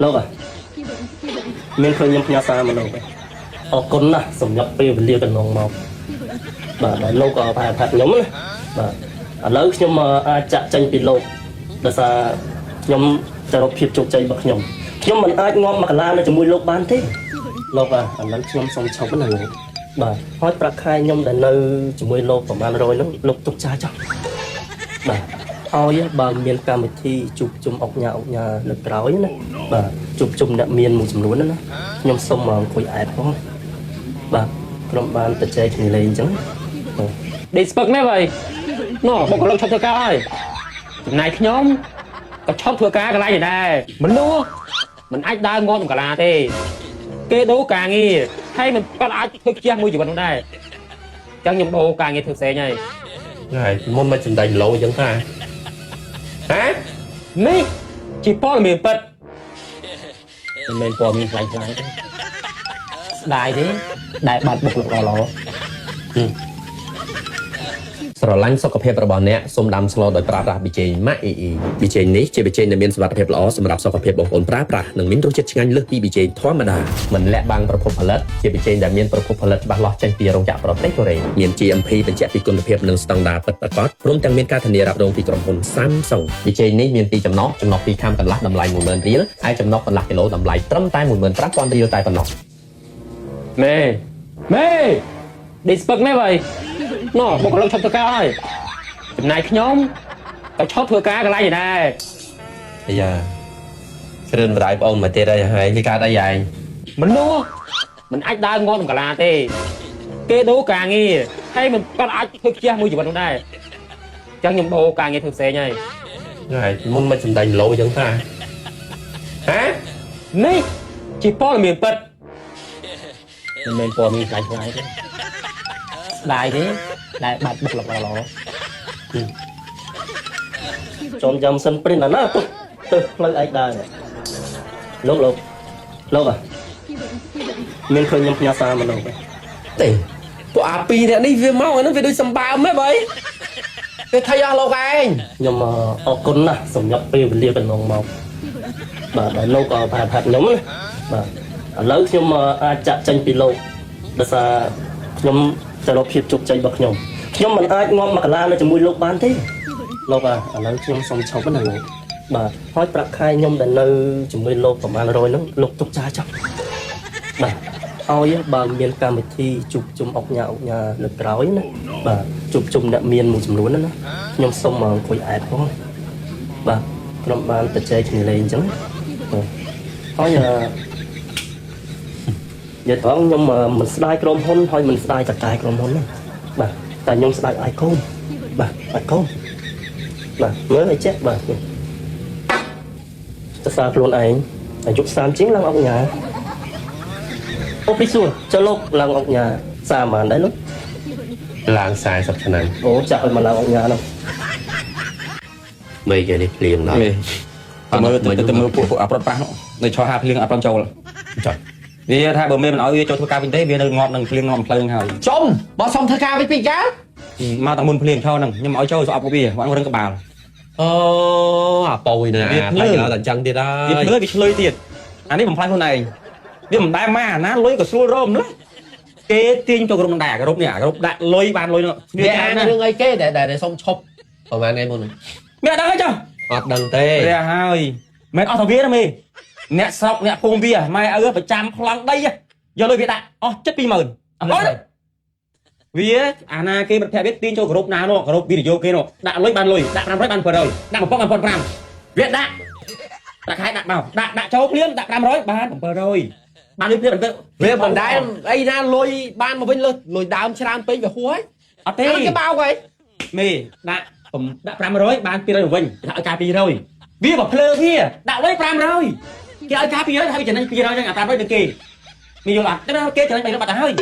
លោកមានឃើញខ្ញុំផ្ញើសារមកលោកអរគុណណាស់សម្រាប់ពេលវេលាកន្លងមកបាទដែលលោកក៏ប្រែផាត់ខ្ញុំណាបាទឥឡូវខ្ញុំអាចចាក់ចេញពីលោកដោយសារខ្ញុំទៅរកភាពជោគជ័យរបស់ខ្ញុំមិនអាចងាប់មកកលានៅជាមួយលោកបានទេលោកឥឡូវខ្ញុំសូមឈប់ណាលោកបាទហើយប្រាក់ខែខ្ញុំដែលនៅជាមួយលោកប្រហែល100ហ្នឹងលោកទុកចាចោះបាទហើយបើមានកម្មវិធីជួបជុំអុកញ៉ាលើក្រោយណាបាទជួបជុំអ្នកមានមួយចំនួនណាខ្ញុំសូមមកអង្គុយអែតផងបាទក្រុមបានទៅចែកគ្នាលេងអញ្ចឹងដេកស្ពឹកណាស់ហើយណោះបុគ្គលិកឈប់ធ្វើការហើយចំណាយខ្ញុំក៏ឈប់ធ្វើការកន្លែងដែរមនុស្សមិនអាចដើរងាប់ក្នុងកាឡាទេគេដូរការងារហើយមិនគាត់អាចធ្វើខ្ជះមួយជីវិតនោះដែរអញ្ចឹងខ្ញុំដូរការងារធ្វើផ្សេងហើយហើយមុនមកចំដេញលោអញ្ចឹងថាហ៎នេះជាព័ត៌មានពិតមិនមែនព័ត៌មានខ្លាំងទេស្ដាយទេដែលបាត់បុគ្គលិកល្អស្រឡាញ់សុខភាពរបស់អ្នកសូមដាំស្លដោយប្រើប្រាស់ប៊ីចេងម៉ាក់អ៊ីអ៊ីប៊ីចេងនេះជាប៊ីចេងដែលមានសុវត្ថិភាពល្អសម្រាប់សុខភាពបងប្អូនប្រើប្រាស់និងមានរសជាតិឆ្ងាញ់លើសពីប៊ីចេងធម្មតាមិនលាក់បាំងប្រភពផលិតជាប៊ីចេងដែលមានប្រភពផលិតច្បាស់លាស់ចេញពីរោងចក្រប្រទេសកូរ៉េមាន GMP បញ្ជាក់ពីគុណភាពនិងស្តង់ដារពិតប្រាកដព្រមទាំងមានការធានារ៉ាប់រងពីក្រុមហ៊ុន Samsung ប៊ីចេងនេះមានពីរចំណុះពីរខាំកន្លះតម្លៃ 10000 រៀលហើយចំណុះកន្លះគីឡូតម្លៃត្រឹមតែ 15000 រៀលតែប៉ុណ្ណោះមេដេកស្ពឹកណាស់ហើយណោះបុគ្គលិកឈប់ធ្វើការហើយចំណាយខ្ញុំក៏ឈប់ធ្វើការកន្លែងដែរអាយ៉ាគ្រឿនបដៅបងមកទៀតហើយវាកើតអីយ៉ាងមនុស្សមិនអាចដើរងាប់ក្នុងកាឡាទេគេដូរការងារហើយមិនគាត់អាចធ្វើខ្ជះមួយជីវិតនោះដែរអញ្ចឹងខ្ញុំដូរការងារធ្វើផ្សេងហើយមុនមកចំដេញលោអញ្ចឹងថាហ៎នេះជាព័ត៌មានពិតមិនមែនព័ត៌មានខ្លាំងទេស្ដាយទេដែលបាត់បុគ្គលិកល្អចូលចាំសិនព្រិនណាទៅផ្លូវឯកដែរលោកមានឃើញខ្ញុំផ្ញើសារមកលោកទេពួកអាពីរនាក់នេះវាមកហ្នឹងវាដូចសម្បើមហ៎បើគេថៃអស់លោកឯងខ្ញុំអរគុណណាស់សម្រាប់ពេលវេលាកន្លងមកបាទដែលលោកក៏ប្រែផាត់ខ្ញុំណាបាទឥឡូវខ្ញុំអាចចាក់ចេញពីលោកដោយសារខ្ញុំទៅរកភាពជោគជ័យរបស់ខ្ញុំមិនអាចងាប់មកកលានៅជាមួយលោកបានទេលោកឥឡូវខ្ញុំសូមឈប់ណាលោកបាទហើយប្រាក់ខែខ្ញុំដែលនៅជាមួយលោកប្រហែល100ហ្នឹងលោកទុកចាចោះបាទហើយបើមានកម្មវិធីជួបជុំអុកញ៉ាលើក្រោយណាបាទជួបជុំអ្នកមានមួយចំនួនណាខ្ញុំសូមមកអង្គុយអែតផងបាទក្រុមបានទៅចែកគ្នាលេងអញ្ចឹងហើយនិយាយត្រង់ខ្ញុំមិនស្ដាយក្រុមហ៊ុនហើយមិនស្ដាយតកែក្រុមហ៊ុនណាបាទតែខ្ញុំស្ដាយអាយកូនបាទអាយកូនបាទមើលឲ្យចេះបាទទៅសារខ្លួនឯងអាយុ30ជាងឡើងអុកញ៉ាអូពីសួរចុះលោកឡើងអុកញ៉ាសារប៉ុន្មានដែរលោកឡើង40ឆ្នាំអូចាក់ឲ្យមកឡើងអុកញ៉ានោះmấy cái này liền đóទៅមើលពួកអប្រត់ប៉ះនៅឆោហាភ្លៀងអត់ប្រំចូលចាវាថាបើមានមិនឲ្យវាចូលធ្វើការវិញទេវានៅងាប់នឹងភ្លៀងងាប់ភ្លើងហើយសុំបើសុំធ្វើការវិញពីកាមកតែមុនភ្លៀងឆោហ្នឹងខ្ញុំឲ្យចូលស្អប់ពួកវាគាត់រឹងក្បាលអូអាប៉យណាថៃដល់តែចឹងទៀតហើយវាឆ្លើយទៀតអានេះបំផ្លាញខ្លួនឯងវាមិនដែលមកអាណាលុយក៏ស្រួលរមណាគេទាញចូលក្រុមនឹងដែរក្រុមនេះក្រុមដាក់លុយបានលុយនោះវាអានរឿងអីគេដែលសុំឈប់ប្រហែលថ្ងៃមុនមានអត់ដឹងទេចុះអត់ដឹងទេវាហើយមិនអស់ទៅវាទេមេអ្នកស្រុកអ្នកភូមិវាម៉ែឪប្រចាំប្លង់ដីយកលុយវាដាក់អស់ចិត្ត 20000 អត់វាអាណាគេប្រភេទវាទាញចូលក្រុមណានោះក្រុមវីដេអូគេនោះដាក់លុយបានលុយដាក់500បាន700ដាក់1000 1500វាដាក់ខែដាក់មកដាក់ចូលភ្លាមដាក់500បាន700បានលុយភ្លាមទៅវាមិនដែលអីណាលុយបានមកវិញលុយដើមច្រើនពេកវាហួយអត់ទេគេបោកហីមេដាក់500បាន200មកវិញដាក់ឲ្យការ200វាបើភ្លើវាដាក់លុយ500គេឲ្យការ200ហើយចំណេញ200ចឹងអា500ទៅគេមានយល់អត់តែគេចំណេញ300បាត់ទៅហើយ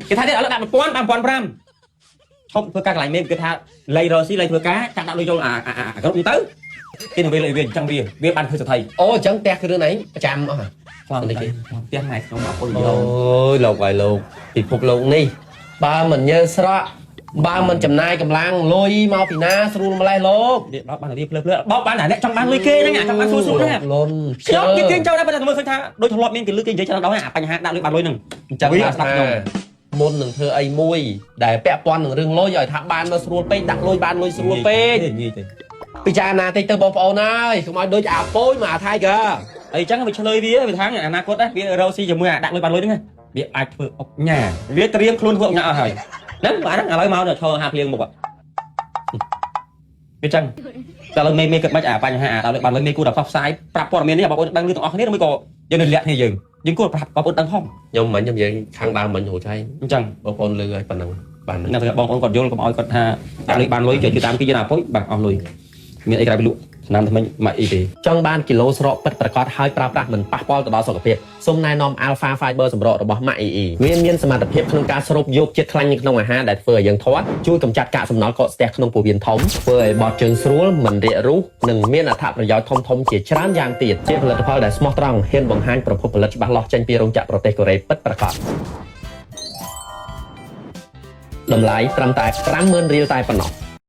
គេថាទៀតឥឡូវដាក់1000បាន1500ឈប់ធ្វើការកន្លែងមេគេថាលៃរស៊ីលៃធ្វើការចាក់ដាក់លុយចូលអាគ្រប់ទៅគេនឹងវាលុយវាអញ្ចឹងវាបានធ្វើសទ្ធិអូអញ្ចឹងផ្ទះគ្រឿងឯងប្រចាំអស់ខ្លងនេះគេផ្ទះម៉ែក្នុងអពុយអូយលោកហើយលោកពិភពលោកនេះបើមិនញើស្រក់ បើមិនចំណាយកម្លាំងលុយមកពីណាស្រួលម្លេះលោក បោកបានតែវាភ្លើបោកបានតែអ្នកចង់បានលុយគេហ្នឹងចង់បានសួរហ្នឹង លន់ ខ្ញុំគេគេចូលដែរប៉ុន្តែមើលឃើញថាដូចធ្លាប់មានគេលើកគេនិយាយច្រើនដល់ហើយបញ្ហាដាក់លុយបានលុយហ្នឹង អញ្ចឹងថាមុននឹងធ្វើអីមួយដែលពាក់ព័ន្ធនឹងរឿងលុយឲ្យថាបានមកស្រួលពេកដាក់លុយបានលុយស្រួលពេកពិចារណាតិចទៅបងប្អូនហើយកុំឲ្យដូចអាប៉ូយមកអាថៃកា អីចឹងវាឆ្លើយវាថាអនាគតដែរវារកស៊ីជាមួយអាដាក់លុយបានលុយហ្នឹងវាអាចធ្វើអុកញ៉ាវាត្រៀមខ្លួនធ្វើអុកញ៉ាអស់ហើយហ្នឹងបាទហ្នឹងឥឡូវមកឈរហាភ្លៀងមុខវាចឹងតែឥឡូវមេគិតមិនអាបញ្ហាអាដល់បានលុយមេគូដល់ផ្សព្វផ្សាយប្រាប់ព័ត៌មាននេះបងប្អូនដឹងលឺទាំងអស់គ្នាឬមួយក៏យើងនៅលាក់គ្នាយើងគួរប្រាប់បងប្អូនដឹងផង ខ្ញុំមិញខ្ញុំនិយាយខាងដើមមិញហូចហើយ អញ្ចឹង បងប្អូនលឺឲ្យប៉ុណ្ណឹងបាន ណាស់បងប្អូនគាត់យល់កុំឲ្យគាត់ថាដាក់លុយបានលុយជួយតាមគេយើងអាពុយបាទអស់លុយមានអីក្រៅពីលក់ឆ្នាំថ្មីមកអីទេ ចង់បានគីឡូស្រកពិតប្រាកដហើយប្រើប្រាស់មិនប៉ះពាល់ទៅដល់សុខភាពសូមណែនាំ Alpha Fiber សម្រក់របស់ Mac EE វាមានសមត្ថភាពក្នុងការស្រូបយកជាតិខ្លាញ់នៅក្នុងអាហារដែលធ្វើឲ្យយើងធាត់ជួយកម្ចាត់កាកសំណល់កកស្ទះក្នុងពោះវៀនធំធ្វើឲ្យបត់ជើងស្រួលមិនរាករូសនិងមានអត្ថប្រយោជន៍ធំៗជាច្រើនយ៉ាងទៀតជាផលិតផលដែលស្មោះត្រង់ហ៊ានបង្ហាញប្រភពផលិតច្បាស់លាស់ចេញពីរោងចក្រប្រទេសកូរ៉េពិតប្រាកដតម្លៃត្រឹមតែ 50,000 រៀលតែប៉ុណ្ណោះ